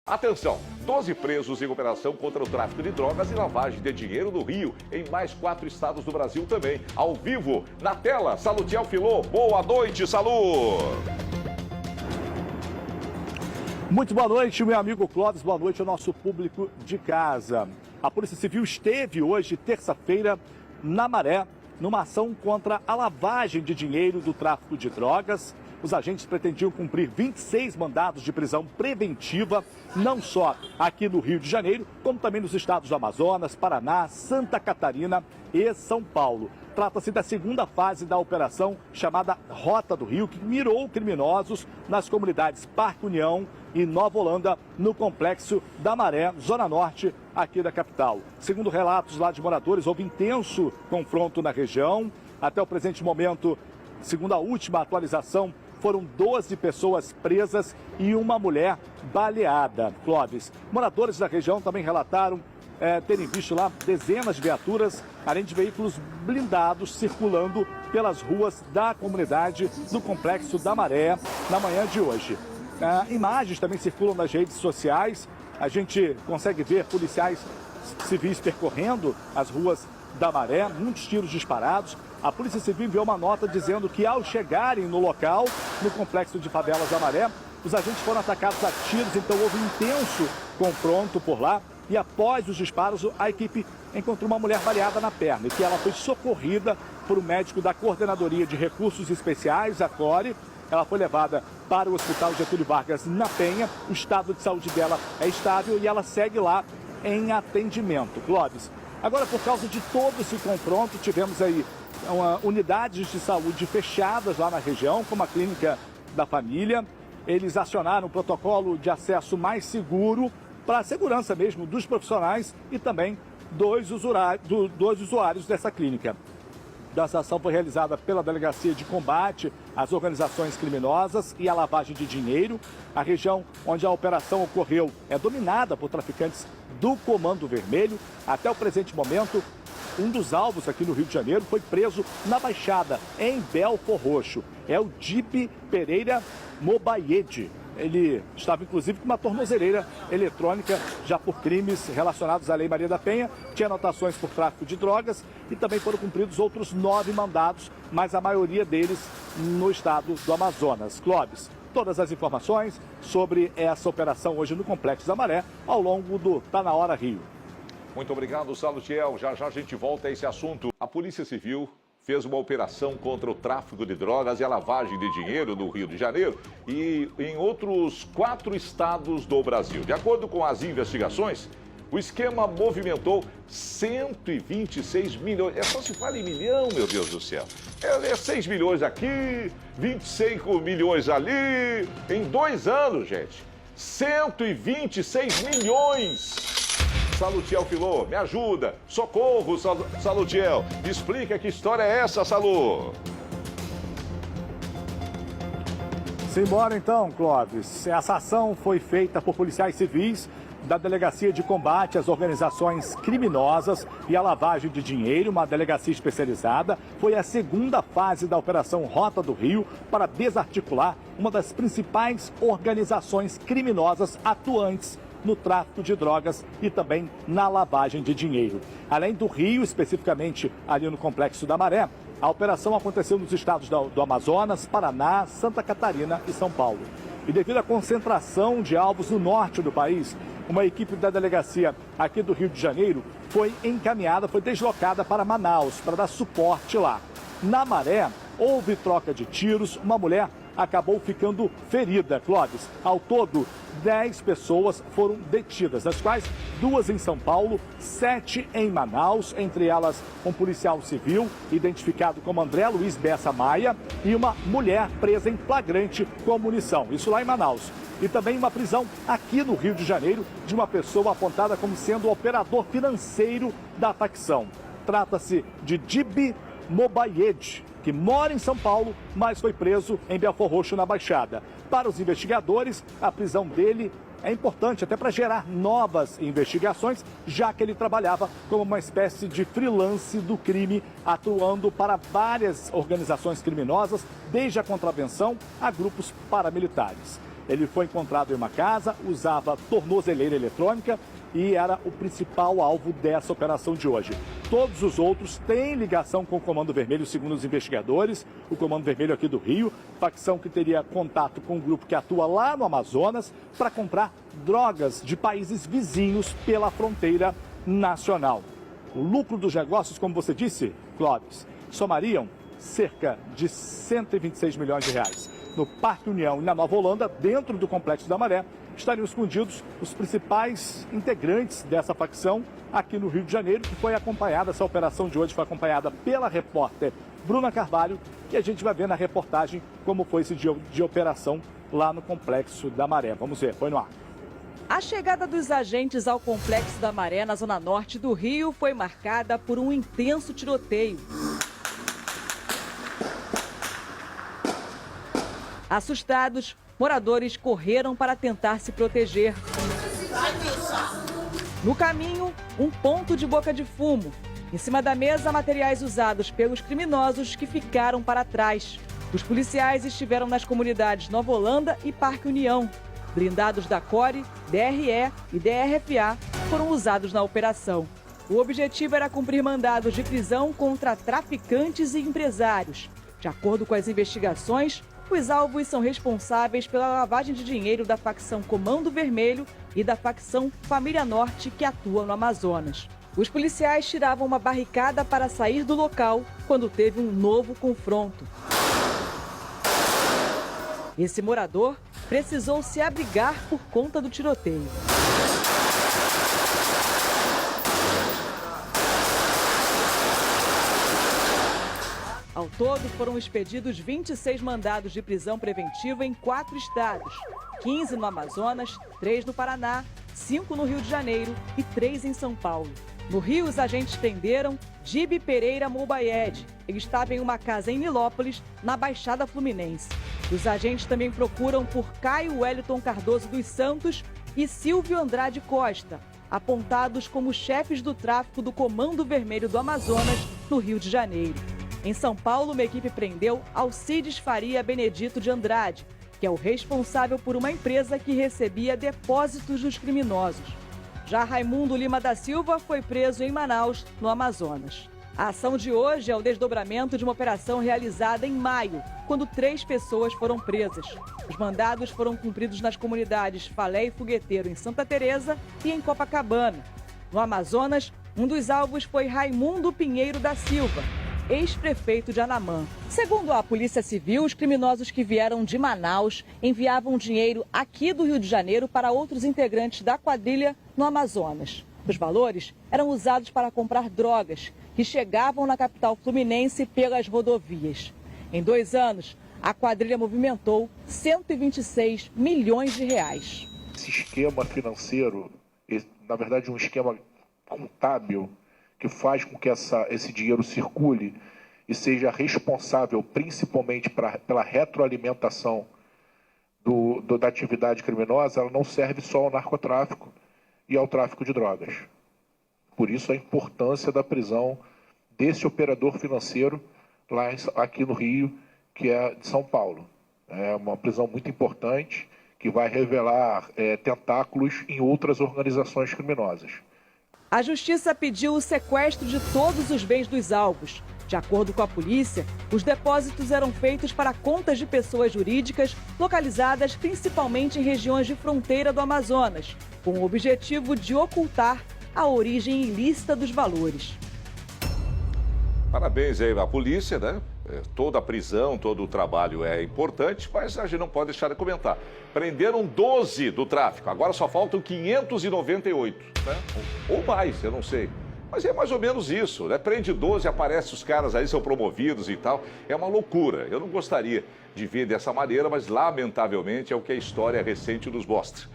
Atenção, 12 presos em operação contra o tráfico de drogas e lavagem de dinheiro no Rio, em mais 4 estados do Brasil também. Ao vivo, na tela, Salutiel Filô. Boa noite, Salu! Muito boa noite, meu amigo Clóvis. Boa noite ao nosso público de casa. A Polícia Civil esteve hoje, terça-feira, na Maré, numa ação contra a lavagem de dinheiro do tráfico de drogas. Os agentes pretendiam cumprir 26 mandados de prisão preventiva, não só aqui no Rio de Janeiro, como também nos estados do Amazonas, Paraná, Santa Catarina e São Paulo. Trata-se da segunda fase da operação chamada Rota do Rio, que mirou criminosos nas comunidades Parque União e Nova Holanda, no complexo da Maré, zona norte aqui da capital. Segundo relatos lá de moradores, houve intenso confronto na região. Até o presente momento, segundo a última atualização, foram 12 pessoas presas e uma mulher baleada. Clóvis, moradores da região também relataram terem visto lá dezenas de viaturas, além de veículos blindados circulando pelas ruas da comunidade do Complexo da Maré na manhã de hoje. Imagens também circulam nas redes sociais. A gente consegue ver policiais civis percorrendo as ruas da Maré, muitos tiros disparados. A Polícia Civil enviou uma nota dizendo que ao chegarem no local, no Complexo de Favelas da Maré, os agentes foram atacados a tiros, então houve um intenso confronto por lá. E após os disparos, a equipe encontrou uma mulher baleada na perna e que ela foi socorrida por um médico da Coordenadoria de Recursos Especiais, a CORE. Ela foi levada para o Hospital Getúlio Vargas, na Penha. O estado de saúde dela é estável e ela segue lá em atendimento. Clóvis, agora por causa de todo esse confronto, tivemos aí unidades de saúde fechadas lá na região, como a Clínica da Família. Eles acionaram o protocolo de acesso mais seguro para a segurança mesmo dos profissionais e também dos usuários dessa clínica. Essa ação foi realizada pela Delegacia de Combate às Organizações Criminosas e à Lavagem de Dinheiro. A região onde a operação ocorreu é dominada por traficantes do Comando Vermelho. Até o presente momento, um dos alvos aqui no Rio de Janeiro foi preso na Baixada, em Belfor Roxo. É o Dibe Pereira Mobayed. Ele estava, inclusive, com uma tornozeleira eletrônica, já por crimes relacionados à Lei Maria da Penha. Tinha anotações por tráfico de drogas e também foram cumpridos outros 9 mandados, mas a maioria deles no estado do Amazonas. Clóvis, todas as informações sobre essa operação hoje no Complexo da Maré, ao longo do Tá Na Hora Rio. Muito obrigado, Salutiel. Já já a gente volta a esse assunto. A Polícia Civil fez uma operação contra o tráfico de drogas e a lavagem de dinheiro no Rio de Janeiro e em outros 4 estados do Brasil. De acordo com as investigações, o esquema movimentou 126 milhões. É só se fala em milhão, meu Deus do céu. É 6 milhões aqui, 25 milhões ali. Em 2 anos, gente. 126 milhões. Salutiel Filô, me ajuda. Socorro, Salutiel. Me explica que história é essa, Salu. Simbora então, Clóvis. Essa ação foi feita por policiais civis da Delegacia de Combate às Organizações Criminosas e à Lavagem de Dinheiro, uma delegacia especializada. Foi a segunda fase da Operação Rota do Rio para desarticular uma das principais organizações criminosas atuantes no tráfico de drogas e também na lavagem de dinheiro. Além do Rio, especificamente ali no Complexo da Maré, a operação aconteceu nos estados do Amazonas, Paraná, Santa Catarina e São Paulo. E devido à concentração de alvos no norte do país, uma equipe da delegacia aqui do Rio de Janeiro foi encaminhada, foi deslocada para Manaus para dar suporte lá. Na Maré, houve troca de tiros, uma mulher acabou ficando ferida, Clóvis. Ao todo, 10 pessoas foram detidas, das quais 2 em São Paulo, 7 em Manaus, entre elas um policial civil, identificado como André Luiz Bessa Maia, e uma mulher presa em flagrante com munição, isso lá em Manaus. E também uma prisão aqui no Rio de Janeiro de uma pessoa apontada como sendo o operador financeiro da facção. Trata-se de Dibe Mobayed, que mora em São Paulo, mas foi preso em Belfor Roxo, na Baixada. Para os investigadores, a prisão dele é importante até para gerar novas investigações, já que ele trabalhava como uma espécie de freelance do crime, atuando para várias organizações criminosas, desde a contravenção a grupos paramilitares. Ele foi encontrado em uma casa, usava tornozeleira eletrônica e era o principal alvo dessa operação de hoje. Todos os outros têm ligação com o Comando Vermelho, segundo os investigadores. O Comando Vermelho aqui do Rio, facção que teria contato com um grupo que atua lá no Amazonas para comprar drogas de países vizinhos pela fronteira nacional. O lucro dos negócios, como você disse, Clóvis, somariam cerca de 126 milhões de reais. No Parque União e na Nova Holanda, dentro do Complexo da Maré, estariam escondidos os principais integrantes dessa facção aqui no Rio de Janeiro, que foi acompanhada, essa operação de hoje foi acompanhada pela repórter Bruna Carvalho, e a gente vai ver na reportagem como foi esse dia de operação lá no Complexo da Maré. Vamos ver, foi no ar. A chegada dos agentes ao Complexo da Maré, na zona norte do Rio, foi marcada por um intenso tiroteio. Assustados, moradores correram para tentar se proteger. No caminho, um ponto de boca de fumo. Em cima da mesa, materiais usados pelos criminosos que ficaram para trás. Os policiais estiveram nas comunidades Nova Holanda e Parque União. Blindados da CORE, DRE e DRFA foram usados na operação. O objetivo era cumprir mandados de prisão contra traficantes e empresários. De acordo com as investigações, os alvos são responsáveis pela lavagem de dinheiro da facção Comando Vermelho e da facção Família Norte, que atua no Amazonas. Os policiais tiravam uma barricada para sair do local quando teve um novo confronto. Esse morador precisou se abrigar por conta do tiroteio. Ao todo, foram expedidos 26 mandados de prisão preventiva em 4 estados, 15 no Amazonas, 3 no Paraná, 5 no Rio de Janeiro e 3 em São Paulo. No Rio, os agentes prenderam Gibi Pereira Mobayed. Ele estava em uma casa em Nilópolis, na Baixada Fluminense. Os agentes também procuram por Caio Wellington Cardoso dos Santos e Silvio Andrade Costa, apontados como chefes do tráfico do Comando Vermelho do Amazonas, no Rio de Janeiro. Em São Paulo, uma equipe prendeu Alcides Faria Benedito de Andrade, que é o responsável por uma empresa que recebia depósitos dos criminosos. Já Raimundo Lima da Silva foi preso em Manaus, no Amazonas. A ação de hoje é o desdobramento de uma operação realizada em maio, quando 3 pessoas foram presas. Os mandados foram cumpridos nas comunidades Falé e Fogueteiro, em Santa Teresa, e em Copacabana. No Amazonas, um dos alvos foi Raimundo Pinheiro da Silva, ex-prefeito de Anamã. Segundo a Polícia Civil, os criminosos que vieram de Manaus enviavam dinheiro aqui do Rio de Janeiro para outros integrantes da quadrilha no Amazonas. Os valores eram usados para comprar drogas que chegavam na capital fluminense pelas rodovias. Em 2 anos, a quadrilha movimentou 126 milhões de reais. Esse esquema financeiro, na verdade um esquema contábil, que faz com que esse dinheiro circule e seja responsável principalmente pela retroalimentação da atividade criminosa, ela não serve só ao narcotráfico e ao tráfico de drogas. Por isso a importância da prisão desse operador financeiro aqui no Rio, que é de São Paulo. É uma prisão muito importante que vai revelar tentáculos em outras organizações criminosas. A Justiça pediu o sequestro de todos os bens dos alvos. De acordo com a polícia, os depósitos eram feitos para contas de pessoas jurídicas localizadas principalmente em regiões de fronteira do Amazonas, com o objetivo de ocultar a origem ilícita dos valores. Parabéns aí à polícia, né? Toda a prisão, todo o trabalho é importante, mas a gente não pode deixar de comentar. Prenderam 12 do tráfico, agora só faltam 598, né? Ou mais, eu não sei. Mas é mais ou menos isso, né? Prende 12, aparece os caras aí, são promovidos e tal. É uma loucura. Eu não gostaria de ver dessa maneira, mas lamentavelmente é o que a história recente nos mostra.